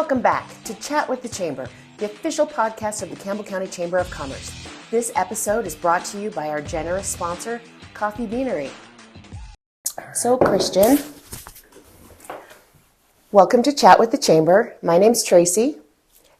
Welcome back to Chat with the Chamber, the official podcast of the Campbell County Chamber of Commerce. This episode is brought to you by our generous sponsor, Coffee Beanery. So, Christian, welcome to Chat with the Chamber. My name's Tracy,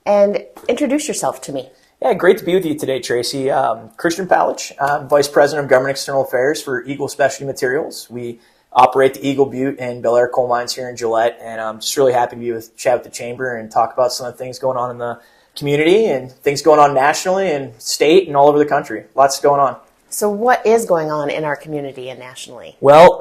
and introduce yourself to me. Yeah, great to be with you today, Tracy. Christian Palich, I'm Vice President of Government External Affairs for Eagle Specialty Materials. We operate the Eagle Butte and Bel Air coal mines here in Gillette, and I'm just really happy to be with Chat with the Chamber and talk about some of the things going on in the community and things going on nationally and state and all over the country. Lots going on. So what is going on in our community and nationally? Well,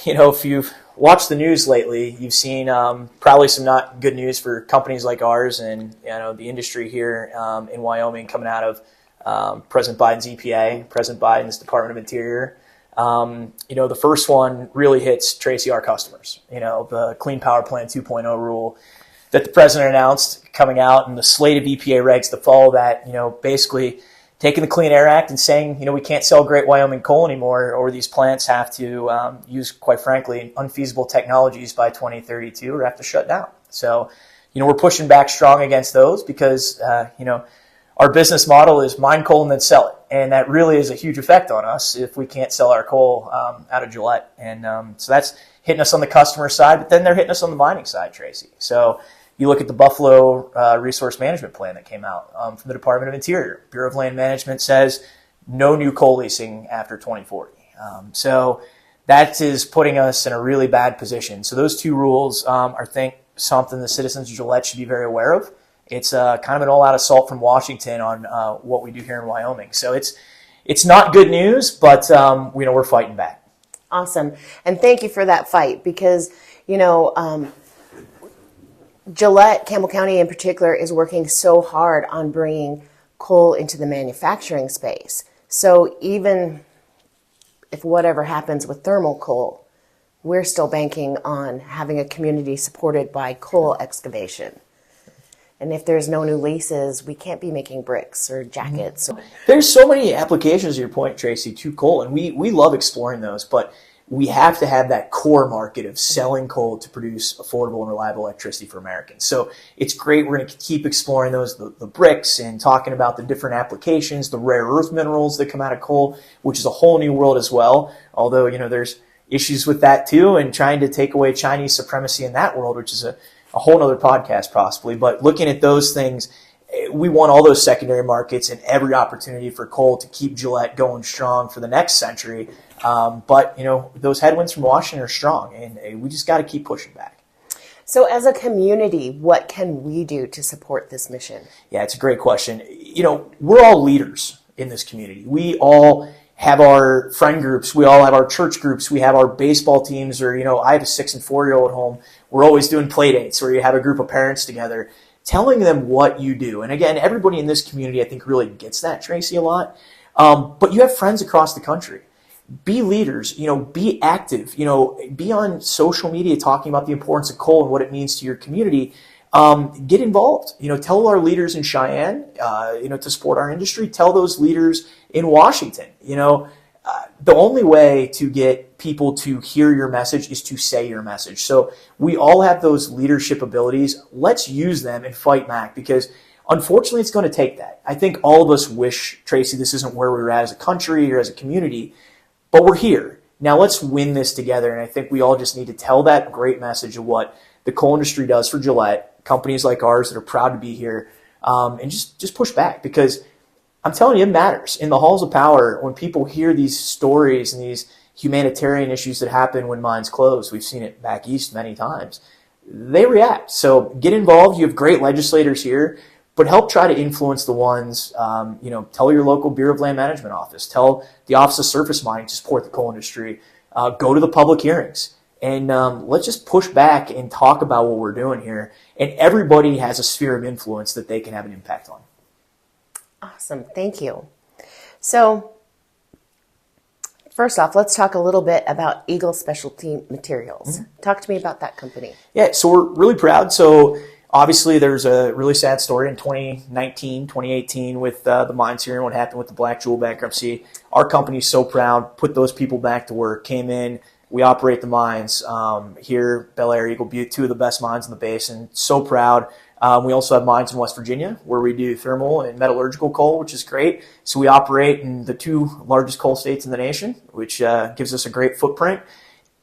if you've watched the news lately, you've seen probably some not good news for companies like ours and the industry here in Wyoming coming out of President Biden's EPA, President Biden's Department of Interior. The first one really hits, Tracy, our customers. The Clean Power Plan 2.0 rule that the president announced coming out and the slate of EPA regs to follow that, basically taking the Clean Air Act and saying, we can't sell Great Wyoming coal anymore, or these plants have to use, quite frankly, unfeasible technologies by 2032 or have to shut down. So, we're pushing back strong against those because, our business model is mine coal and then sell it. And that really is a huge effect on us if we can't sell our coal out of Gillette. And so that's hitting us on the customer side, but then they're hitting us on the mining side, Tracy. So you look at the Buffalo Resource Management Plan that came out from the Department of Interior. Bureau of Land Management says no new coal leasing after 2040. So that is putting us in a really bad position. So those two rules are, I think, something the citizens of Gillette should be very aware of. It's kind of an all-out assault from Washington on what we do here in Wyoming. So it's not good news, but we're fighting back. Awesome. And thank you for that fight because, Gillette, Campbell County in particular, is working so hard on bringing coal into the manufacturing space. So even if whatever happens with thermal coal, we're still banking on having a community supported by coal excavation. And if there's no new leases, we can't be making bricks or jackets. There's so many applications, to your point, Tracy, to coal, and we love exploring those, but we have to have that core market of selling coal to produce affordable and reliable electricity for Americans. So it's great. We're going to keep exploring those, the bricks, and talking about the different applications, the rare earth minerals that come out of coal, which is a whole new world as well. Although, there's issues with that too, and trying to take away Chinese supremacy in that world, which is a whole nother podcast possibly. But looking at those things, we want all those secondary markets and every opportunity for coal to keep Gillette going strong for the next century. But those headwinds from Washington are strong, and we just got to keep pushing back. So as a community, what can we do to support this mission? Yeah, it's a great question. We're all leaders in this community. We all have our friend groups. We all have our church groups. We have our baseball teams, or, I have a 6 and 4-year-old at home. We're always doing play dates where you have a group of parents together, telling them what you do. And again, everybody in this community, I think, really gets that, Tracy, a lot. But you have friends across the country. Be leaders, be active, be on social media talking about the importance of coal and what it means to your community. Get involved, tell our leaders in Cheyenne, to support our industry. Tell those leaders in Washington, the only way to get people to hear your message is to say your message. So we all have those leadership abilities. Let's use them and fight back, because unfortunately it's going to take that. I think all of us wish, Tracy, this isn't where we're at as a country or as a community, but we're here. Now let's win this together. And I think we all just need to tell that great message of what the coal industry does for Gillette, companies like ours that are proud to be here, and just push back, because I'm telling you, it matters. In the halls of power, when people hear these stories and these humanitarian issues that happen when mines close, we've seen it back east many times, they react. So get involved. You have great legislators here, but help try to influence the ones, tell your local Bureau of Land Management office, tell the Office of Surface Mining to support the coal industry, go to the public hearings, and let's just push back and talk about what we're doing here. And everybody has a sphere of influence that they can have an impact on. Awesome. Thank you. So first off, let's talk a little bit about Eagle Specialty Materials. Mm-hmm. Talk to me about that company. Yeah, so we're really proud. So obviously there's a really sad story in 2019, 2018 with the mines here and what happened with the Black Jewel bankruptcy. Our company's so proud, put those people back to work, came in. We operate the mines here, Bel Air, Eagle Butte, two of the best mines in the basin. So proud. We also have mines in West Virginia where we do thermal and metallurgical coal, which is great. So we operate in the 2 largest coal states in the nation, which gives us a great footprint.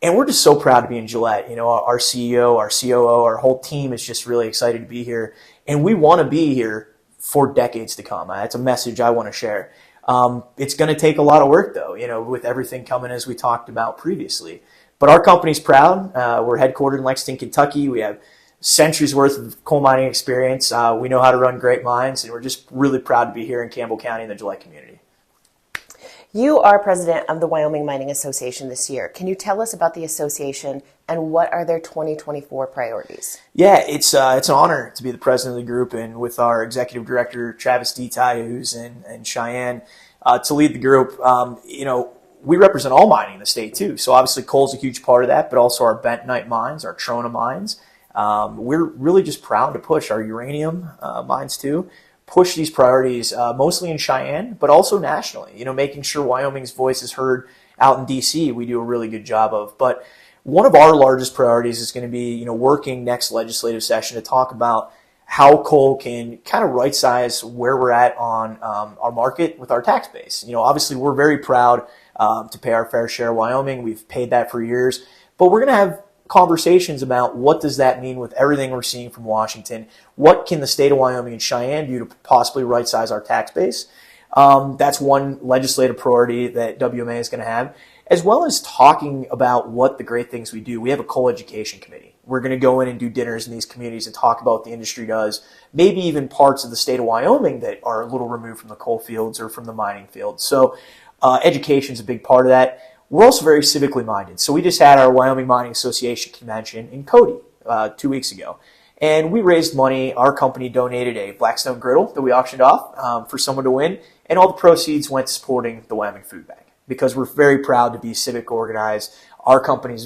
And we're just so proud to be in Gillette. Our CEO, our COO, our whole team is just really excited to be here. And we want to be here for decades to come. That's a message I want to share. It's going to take a lot of work, though, with everything coming as we talked about previously. But our company's proud. We're headquartered in Lexington, Kentucky. We have centuries worth of coal mining experience. We know how to run great mines, and we're just really proud to be here in Campbell County in the Gillette community. You are president of the Wyoming Mining Association this year. Can you tell us about the association and what are their 2024 priorities? Yeah, it's an honor to be the president of the group, and with our executive director, Travis Detaille, who's in Cheyenne, to lead the group. We represent all mining in the state too. So obviously coal's a huge part of that, but also our bentonite mines, our trona mines. We're really just proud to push our uranium mines too. Push these priorities mostly in Cheyenne, but also nationally, making sure Wyoming's voice is heard out in D.C. We do a really good job of. But one of our largest priorities is going to be, working next legislative session to talk about how coal can kind of right size where we're at on our market with our tax base. Obviously we're very proud to pay our fair share of Wyoming. We've paid that for years, but we're going to have conversations about what does that mean with everything we're seeing from Washington. What can the state of Wyoming and Cheyenne do to possibly right size our tax base? That's one legislative priority that WMA is going to have, as well as talking about what the great things we do. We have a coal education committee. We're going to go in and do dinners in these communities and talk about what the industry does, maybe even parts of the state of Wyoming that are a little removed from the coal fields or from the mining fields. So education is a big part of that. We're also very civically minded. So we just had our Wyoming Mining Association convention in Cody 2 weeks ago. And we raised money. Our company donated a Blackstone griddle that we auctioned off for someone to win. And all the proceeds went to supporting the Wyoming Food Bank because we're very proud to be civic organized. Our company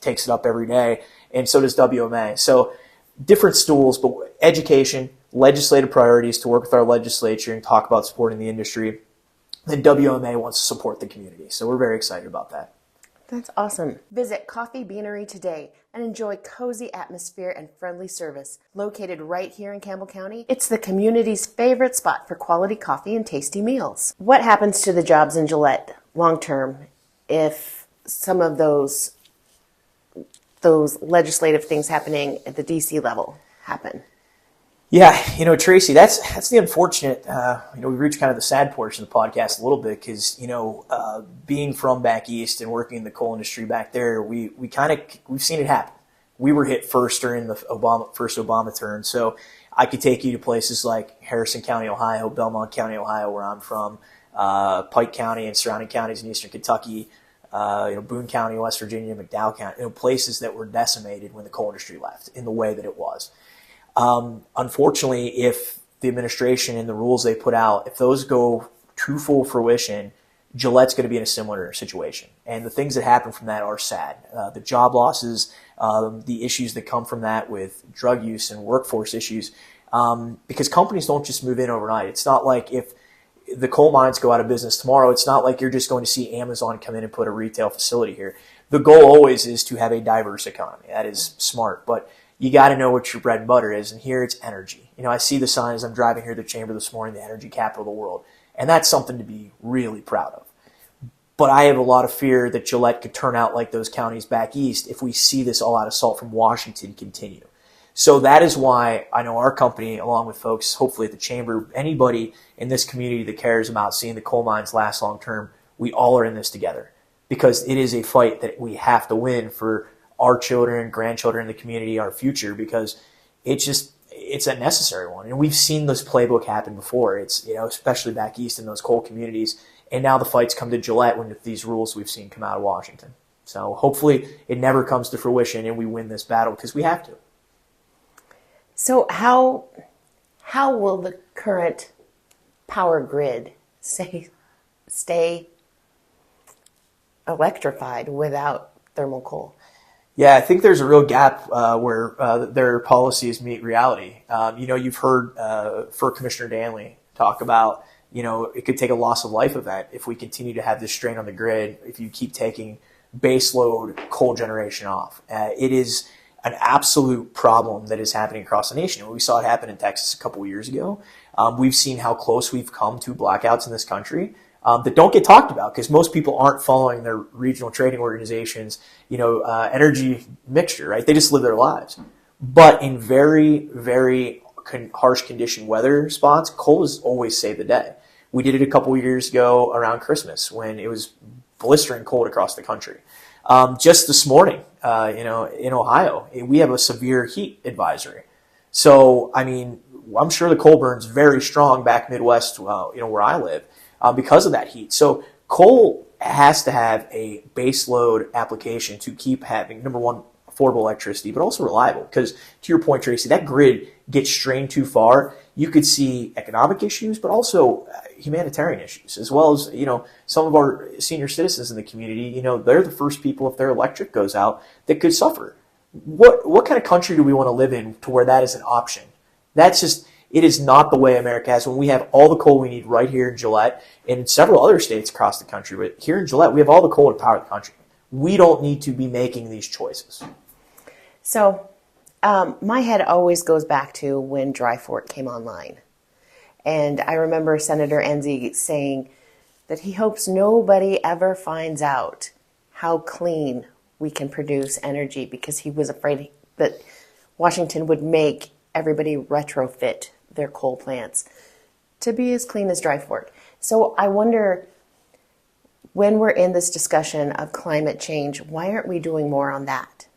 takes it up every day, and so does WMA. So different stools, but education, legislative priorities to work with our legislature and talk about supporting the industry. Then WMA wants to support the community. So we're very excited about that. That's awesome. Visit Coffee Beanery today and enjoy cozy atmosphere and friendly service. Located right here in Campbell County, it's the community's favorite spot for quality coffee and tasty meals. What happens to the jobs in Gillette long term if some of those legislative things happening at the DC level happen? Yeah, Tracy, that's the unfortunate, we've reached kind of the sad portion of the podcast a little bit because, being from back east and working in the coal industry back there, we've seen it happen. We were hit first during the first Obama term. So I could take you to places like Harrison County, Ohio, Belmont County, Ohio, where I'm from, Pike County and surrounding counties in eastern Kentucky, Boone County, West Virginia, McDowell County, places that were decimated when the coal industry left in the way that it was. Unfortunately, if the administration and the rules they put out, if those go to full fruition, Gillette's going to be in a similar situation. And the things that happen from that are sad. The job losses, the issues that come from that with drug use and workforce issues, because companies don't just move in overnight. It's not like if the coal mines go out of business tomorrow, it's not like you're just going to see Amazon come in and put a retail facility here. The goal always is to have a diverse economy. That is smart, but you got to know what your bread and butter is, and here it's energy. I see the sign as I'm driving here to the chamber this morning, the energy capital of the world, and that's something to be really proud of. But I have a lot of fear that Gillette could turn out like those counties back east if we see this all-out assault from Washington continue. So that is why I know our company, along with folks, hopefully at the chamber, anybody in this community that cares about seeing the coal mines last long-term, we all are in this together because it is a fight that we have to win for our children, grandchildren in the community, our future, because it's a necessary one. And we've seen this playbook happen before. It's, especially back east in those coal communities. And now the fights come to Gillette when these rules we've seen come out of Washington. So hopefully it never comes to fruition and we win this battle because we have to. So how will the current power grid stay electrified without thermal coal? Yeah, I think there's a real gap where their policies meet reality. You've heard for Commissioner Danley talk about, it could take a loss of life event if we continue to have this strain on the grid, if you keep taking base load coal generation off. It is an absolute problem that is happening across the nation. We saw it happen in Texas a couple of years ago. We've seen how close we've come to blackouts in this country that don't get talked about because most people aren't following their regional trading organizations, energy mixture, right? They just live their lives. But in very, very harsh condition weather spots, coal has always saved the day. We did it a couple of years ago around Christmas when it was blistering cold across the country. Just this morning, in Ohio, we have a severe heat advisory. So, I mean, I'm sure the coal burns very strong back Midwest, where I live, because of that heat. So coal has to have a base load application to keep having, number one, affordable electricity, but also reliable. Because to your point, Tracy, that grid gets strained too far. You could see economic issues, but also humanitarian issues, as well as, some of our senior citizens in the community, they're the first people, if their electric goes out, that could suffer. What kind of country do we want to live in to where that is an option? It is not the way America has when we have all the coal we need right here in Gillette and several other states across the country. But here in Gillette, we have all the coal to power the country. We don't need to be making these choices. So my head always goes back to when Dry Fork came online. And I remember Senator Enzi saying that he hopes nobody ever finds out how clean we can produce energy because he was afraid that Washington would make everybody retrofit their coal plants to be as clean as Dry Fork. So I wonder, when we're in this discussion of climate change, why aren't we doing more on that?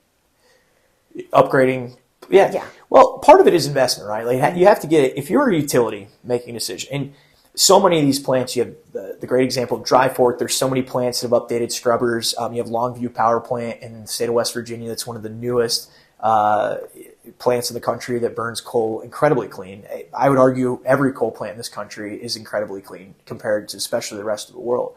Upgrading. Yeah. Well, part of it is investment, right? Like you have to get it. If you're a utility making a decision, and so many of these plants, you have the great example of Dry Fork. There's so many plants that have updated scrubbers. You have Longview Power Plant in the state of West Virginia. That's one of the newest plants in the country that burns coal incredibly clean. I would argue every coal plant in this country is incredibly clean compared to especially the rest of the world.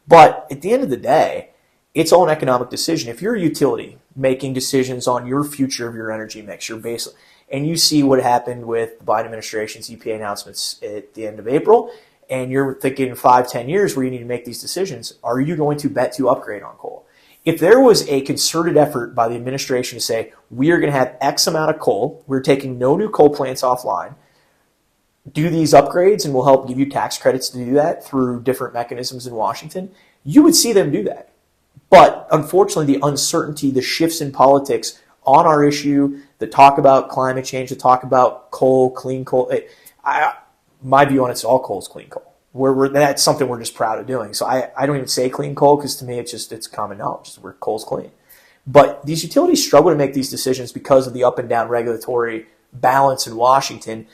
But at the end of the day, it's all an economic decision. If you're a utility making decisions on your future of your energy mix, your base, and you see what happened with the Biden administration's EPA announcements at the end of April, and you're thinking 5-10 years where you need to make these decisions, are you going to bet to upgrade on coal? If there was a concerted effort by the administration to say, we are going to have X amount of coal, we're taking no new coal plants offline, do these upgrades, and we'll help give you tax credits to do that through different mechanisms in Washington, you would see them do that. But unfortunately, the uncertainty, the shifts in politics on our issue, the talk about climate change, the talk about coal, clean coal, my view on it's all coal is clean coal. That's something we're just proud of doing. So I don't even say clean coal because to me it's common knowledge. We're coal's clean. But these utilities struggle to make these decisions because of the up and down regulatory balance in Washington.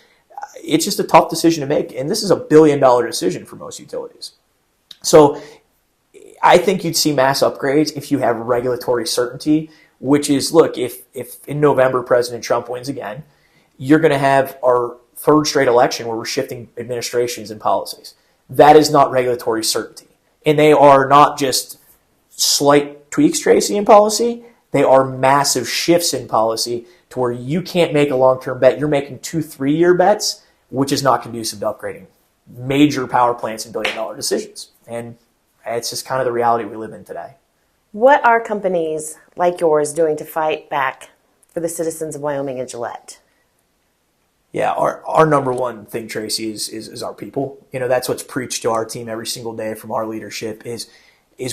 It's just a tough decision to make. And this is $1 billion decision for most utilities. So I think you'd see mass upgrades if you have regulatory certainty, which is, look, if in November President Trump wins again, you're going to have our third straight election where we're shifting administrations and policies. That is not regulatory certainty. And they are not just slight tweaks, Tracy, in policy. They are massive shifts in policy to where you can't make a long-term bet. You're making 2-3 year bets, which is not conducive to upgrading major power plants and billion-dollar decisions. And it's just kind of the reality we live in today. What are companies like yours doing to fight back for the citizens of Wyoming and Gillette? Yeah, our number one thing, Tracy, is our people. That's what's preached to our team every single day from our leadership is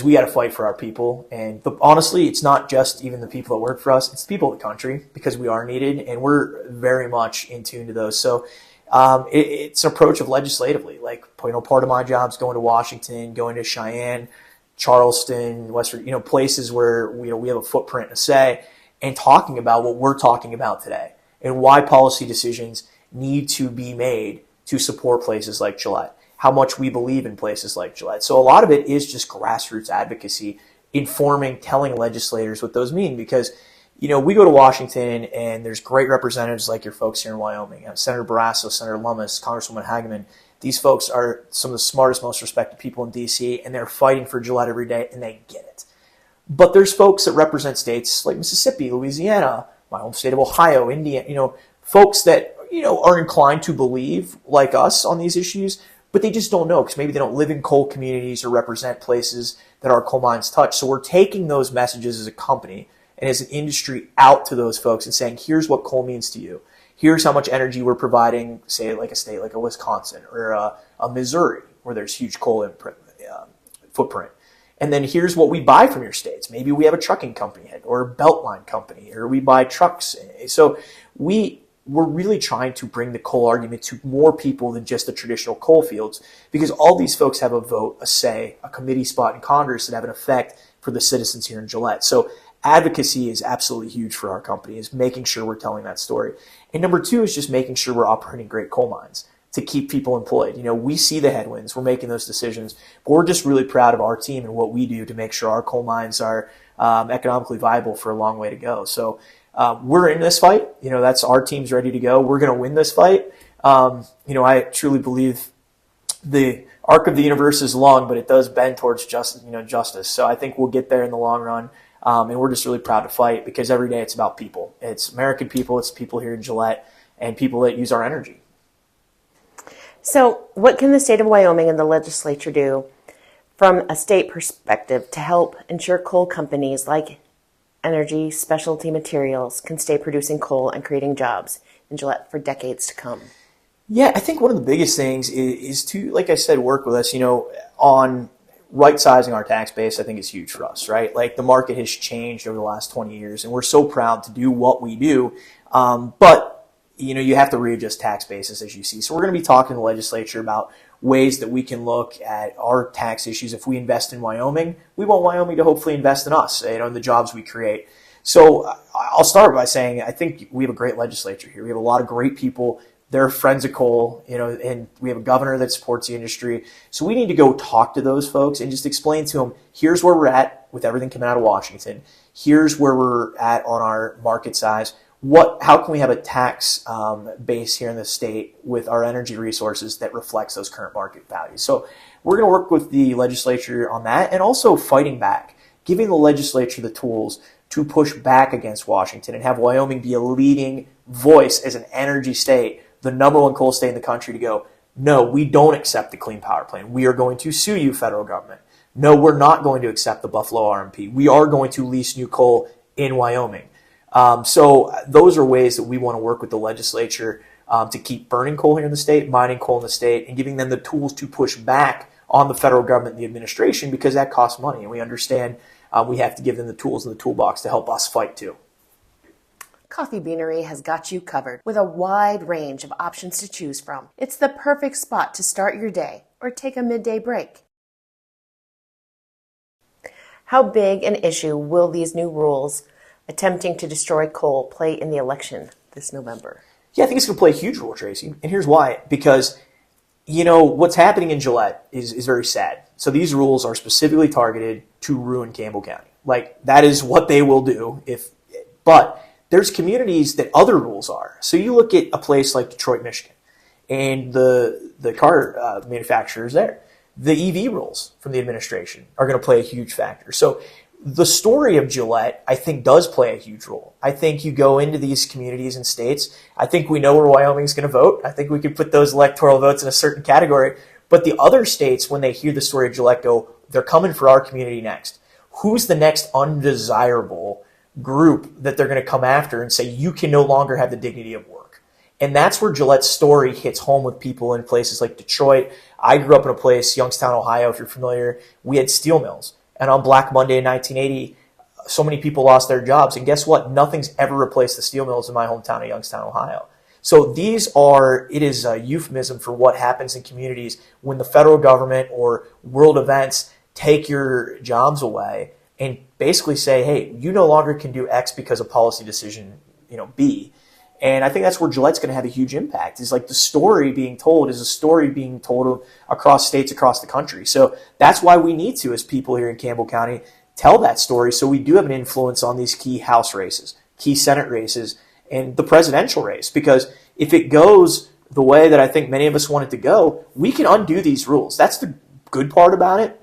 we got to fight for our people. And honestly, it's not just even the people that work for us. It's the people of the country because we are needed, and we're very much in tune to those. So it's an approach of legislatively. Like, part of my job is going to Washington, going to Cheyenne, Charleston, West Virginia, places where we have a footprint and a say, and talking about what we're talking about today and why policy decisions need to be made to support places like Gillette, how much we believe in places like Gillette. So a lot of it is just grassroots advocacy, informing, telling legislators what those mean, because we go to Washington and there's great representatives like your folks here in Wyoming, Senator Barrasso, Senator Lummis, Congresswoman Hageman. These folks are some of the smartest, most respected people in D.C., and they're fighting for Gillette every day, and they get it. But there's folks that represent states like Mississippi, Louisiana, my home state of Ohio, Indiana, folks that, are inclined to believe like us on these issues, but they just don't know because maybe they don't live in coal communities or represent places that our coal mines touch. So we're taking those messages as a company, and as an industry out to those folks and saying, here's what coal means to you. Here's how much energy we're providing, say, like a state like a Wisconsin or a Missouri, where there's huge coal footprint. And then here's what we buy from your states. Maybe we have a trucking company or a Beltline company, or we buy trucks. So we're really trying to bring the coal argument to more people than just the traditional coal fields, because all these folks have a vote, a say, a committee spot in Congress that have an effect for the citizens here in Gillette. So advocacy is absolutely huge for our company, is making sure we're telling that story. And number two is just making sure we're operating great coal mines to keep people employed. We see the headwinds, we're making those decisions, but we're just really proud of our team and what we do to make sure our coal mines are economically viable for a long way to go. So we're in this fight. That's our team's ready to go. We're going to win this fight. I truly believe the arc of the universe is long, but it does bend towards justice. So I think we'll get there in the long run. And we're just really proud to fight, because every day it's about people. It's American people. It's people here in Gillette and people that use our energy. So what can the state of Wyoming and the legislature do from a state perspective to help ensure coal companies like Energy Specialty Materials can stay producing coal and creating jobs in Gillette for decades to come? Yeah, I think one of the biggest things is to, like I said, work with us, on right-sizing our tax base. I think is huge for us, right? Like, the market has changed over the last 20 years, and we're so proud to do what we do. But you have to readjust tax bases, as you see. So we're going to be talking to the legislature about ways that we can look at our tax issues. If we invest in Wyoming, we want Wyoming to hopefully invest in us, in the jobs we create. So I'll start by saying I think we have a great legislature here. We have a lot of great people. They're friends of coal, and we have a governor that supports the industry. So we need to go talk to those folks and just explain to them, here's where we're at with everything coming out of Washington. Here's where we're at on our market size. How can we have a tax base here in the state with our energy resources that reflects those current market values? So we're going to work with the legislature on that, and also fighting back, giving the legislature the tools to push back against Washington and have Wyoming be a leading voice as an energy state, the number one coal state in the country, to go, no, we don't accept the Clean Power Plan. We are going to sue you, federal government. No, we're not going to accept the Buffalo RMP. We are going to lease new coal in Wyoming. So those are ways that we want to work with the legislature to keep burning coal here in the state, mining coal in the state, and giving them the tools to push back on the federal government and the administration, because that costs money. And we understand we have to give them the tools in the toolbox to help us fight too. Coffee Beanery has got you covered with a wide range of options to choose from. It's the perfect spot to start your day or take a midday break. How big an issue will these new rules attempting to destroy coal play in the election this November? Yeah, I think it's going to play a huge role, Tracy. And here's why. Because, what's happening in Gillette is very sad. So these rules are specifically targeted to ruin Campbell County. Like, that is what they will do. But there's communities that other rules are. So you look at a place like Detroit, Michigan, and the car manufacturers there. The EV rules from the administration are going to play a huge factor. So the story of Gillette, I think, does play a huge role. I think you go into these communities and states, I think we know where Wyoming's going to vote. I think we could put those electoral votes in a certain category. But the other states, when they hear the story of Gillette, go, they're coming for our community next. Who's the next undesirable group that they're going to come after and say, you can no longer have the dignity of work? And that's where Gillette's story hits home with people in places like Detroit. I grew up in a place, Youngstown, Ohio, if you're familiar. We had steel mills. And on Black Monday in 1980, so many people lost their jobs. And guess what? Nothing's ever replaced the steel mills in my hometown of Youngstown, Ohio. So it is a euphemism for what happens in communities when the federal government or world events take your jobs away and basically say, hey, you no longer can do X because of policy decision, B. And I think that's where Gillette's going to have a huge impact. Is like the story being told is a story being told across states across the country. So that's why we need to, as people here in Campbell County, tell that story so we do have an influence on these key House races, key Senate races, and the presidential race. Because if it goes the way that I think many of us want it to go, we can undo these rules. That's the good part about it.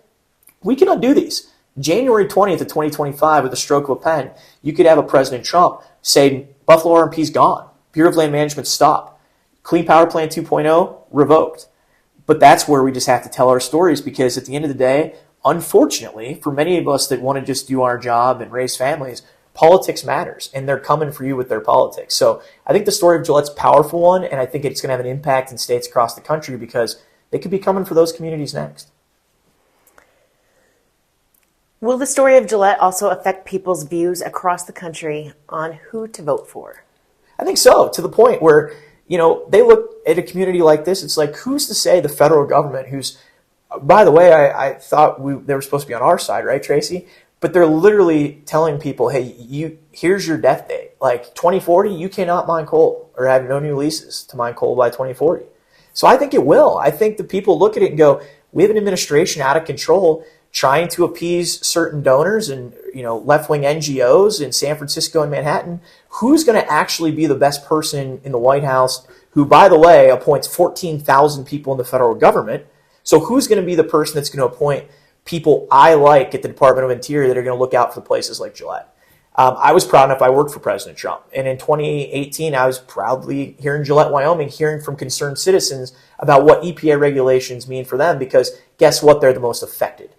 We can undo these. January 20th of 2025, with a stroke of a pen, you could have a President Trump say, Buffalo RMP's gone. Bureau of Land Management stop. Clean Power Plan 2.0 revoked. But that's where we just have to tell our stories, because at the end of the day, unfortunately, for many of us that want to just do our job and raise families, politics matters, and they're coming for you with their politics. So I think the story of Gillette's a powerful one, and I think it's going to have an impact in states across the country because they could be coming for those communities next. Will the story of Gillette also affect people's views across the country on who to vote for? I think so, to the point where, they look at a community like this, it's like, who's to say the federal government, who's, by the way, I thought they were supposed to be on our side, right, Tracy? But they're literally telling people, hey, here's your death date. Like 2040, you cannot mine coal or have no new leases to mine coal by 2040. So I think it will. I think the people look at it and go, we have an administration out of control trying to appease certain donors and left-wing NGOs in San Francisco and Manhattan. Who's going to actually be the best person in the White House, who, by the way, appoints 14,000 people in the federal government? So who's going to be the person that's going to appoint people I like at the Department of Interior that are going to look out for places like Gillette? I was proud enough I worked for President Trump. And in 2018, I was proudly here in Gillette, Wyoming, hearing from concerned citizens about what EPA regulations mean for them, because guess what? They're the most affected.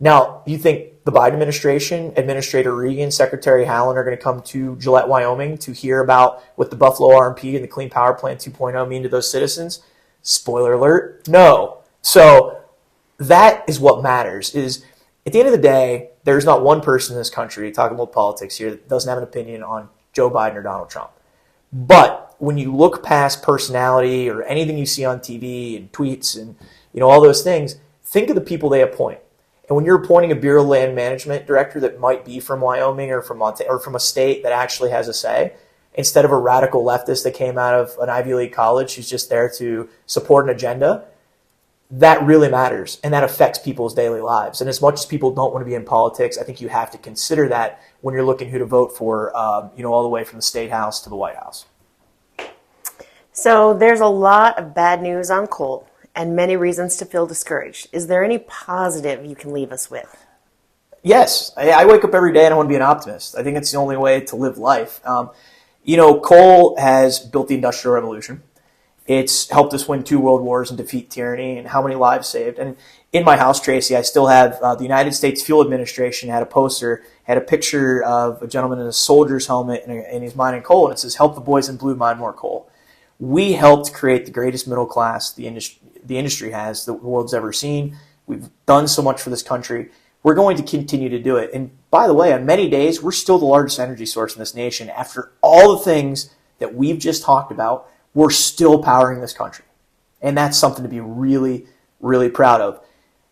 Now, you think the Biden administration, Administrator Regan, Secretary Haaland are going to come to Gillette, Wyoming to hear about what the Buffalo RMP and the Clean Power Plant 2.0 mean to those citizens? Spoiler alert, no. So that is what matters, is at the end of the day, there's not one person in this country, talking about politics here, that doesn't have an opinion on Joe Biden or Donald Trump. But when you look past personality or anything you see on TV and tweets and all those things, think of the people they appoint. And when you're appointing a Bureau of Land Management director that might be from Wyoming or from Montana or from a state that actually has a say, instead of a radical leftist that came out of an Ivy League college who's just there to support an agenda, that really matters, and that affects people's daily lives. And as much as people don't want to be in politics, I think you have to consider that when you're looking who to vote for, all the way from the State House to the White House. So there's a lot of bad news on coal and many reasons to feel discouraged. Is there any positive you can leave us with? Yes. I wake up every day and I want to be an optimist. I think it's the only way to live life. Coal has built the Industrial Revolution. It's helped us win 2 world wars and defeat tyranny, and how many lives saved. And in my house, Tracy, I still have the United States Fuel Administration had a poster, had a picture of a gentleman in a soldier's helmet and he's mining coal, and it says, help the boys in blue mine more coal. We helped create the greatest middle class the industry has, the world's ever seen. We've done so much for this country. We're going to continue to do it. And by the way, on many days, we're still the largest energy source in this nation. After all the things that we've just talked about, we're still powering this country. And that's something to be really, really proud of.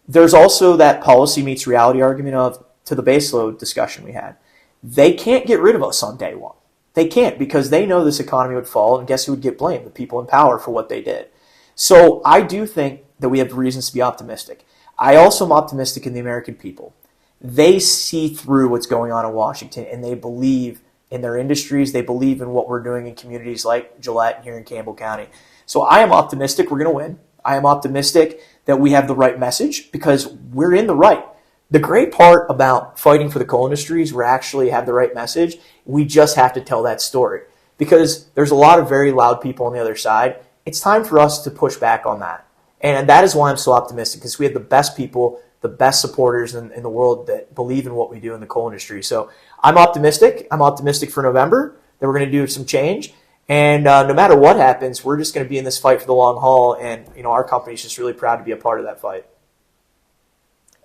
There's also that policy meets reality argument of, to the baseload discussion we had. They can't get rid of us on day one. They can't, because they know this economy would fall, and guess who would get blamed? The people in power for what they did. So I do think that we have reasons to be optimistic. I also am optimistic in the American people. They see through what's going on in Washington, and they believe in their industries. They believe in what we're doing in communities like Gillette and here in Campbell County. So I am optimistic we're going to win. I am optimistic that we have the right message, because we're in the right. The great part about fighting for the coal industry is we actually have the right message. We just have to tell that story, because there's a lot of very loud people on the other side. It's time for us to push back on that. And that is why I'm so optimistic, because we have the best people, the best supporters in the world that believe in what we do in the coal industry. So I'm optimistic. I'm optimistic for November that we're going to do some change. And no matter what happens, we're just going to be in this fight for the long haul. And, our company's just really proud to be a part of that fight.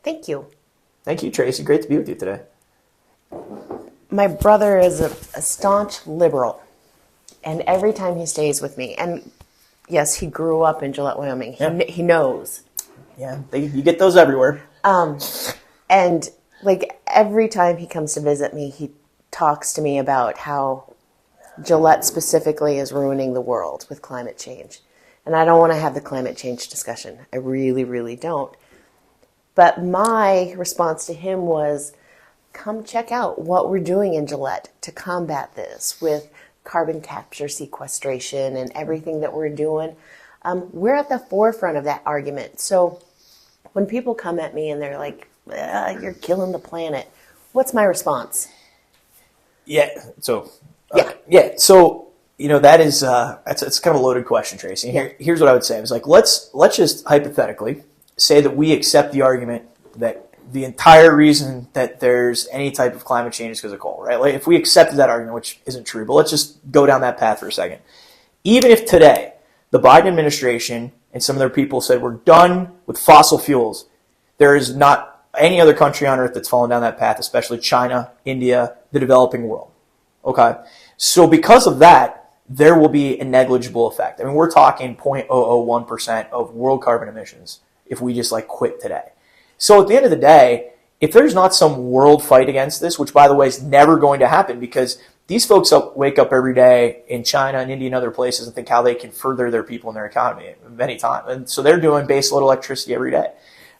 Thank you. Thank you, Tracy. Great to be with you today. My brother is a staunch liberal. And every time he stays with me, and yes, he grew up in Gillette, Wyoming. He knows. Yeah, you get those everywhere. And like every time he comes to visit me, he talks to me about how Gillette specifically is ruining the world with climate change. And I don't want to have the climate change discussion. I really, really don't. But my response to him was, come check out what we're doing in Gillette to combat this with carbon capture sequestration and everything that we're doing. We're at the forefront of that argument. So when people come at me and they're like, you're killing the planet, what's my response? Yeah. So, So, that is, it's kind of a loaded question, Tracy. Here's what I would say. I was like, let's just hypothetically say that we accept the argument that the entire reason that there's any type of climate change is because of coal, right? Like if we accepted that argument, which isn't true, but let's just go down that path for a second. Even if today the Biden administration and some of their people said we're done with fossil fuels, there is not any other country on earth that's fallen down that path, especially China, India, the developing world. Okay? So because of that, there will be a negligible effect. I mean, we're talking 0.001% of world carbon emissions if we just like quit today. So at the end of the day, if there's not some world fight against this, which by the way is never going to happen because these folks wake up every day in China and India and other places and think how they can further their people and their economy many times. And so they're doing baseload electricity every day.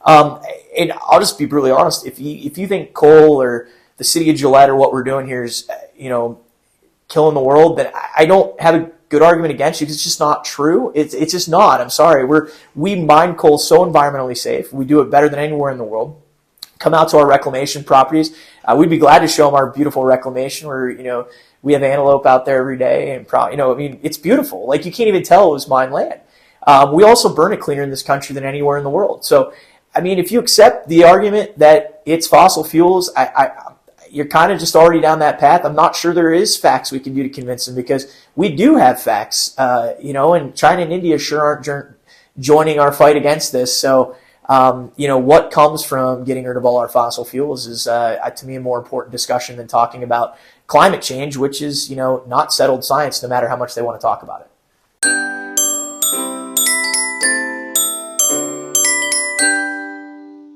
And I'll just be brutally honest. If you think coal or the city of Gillette or what we're doing here is, killing the world, then I don't have a good argument against you because it's just not true. It's just not. I'm sorry. We mine coal so environmentally safe. We do it better than anywhere in the world. Come out to our reclamation properties. We'd be glad to show them our beautiful reclamation where, we have antelope out there every day and it's beautiful. Like you can't even tell it was mined land. We also burn it cleaner in this country than anywhere in the world. So, if you accept the argument that it's fossil fuels, you're kind of just already down that path. I'm not sure there is facts we can do to convince them because we do have facts, and China and India sure aren't joining our fight against this. So, what comes from getting rid of all our fossil fuels is, to me, a more important discussion than talking about climate change, which is, not settled science no matter how much they want to talk about it.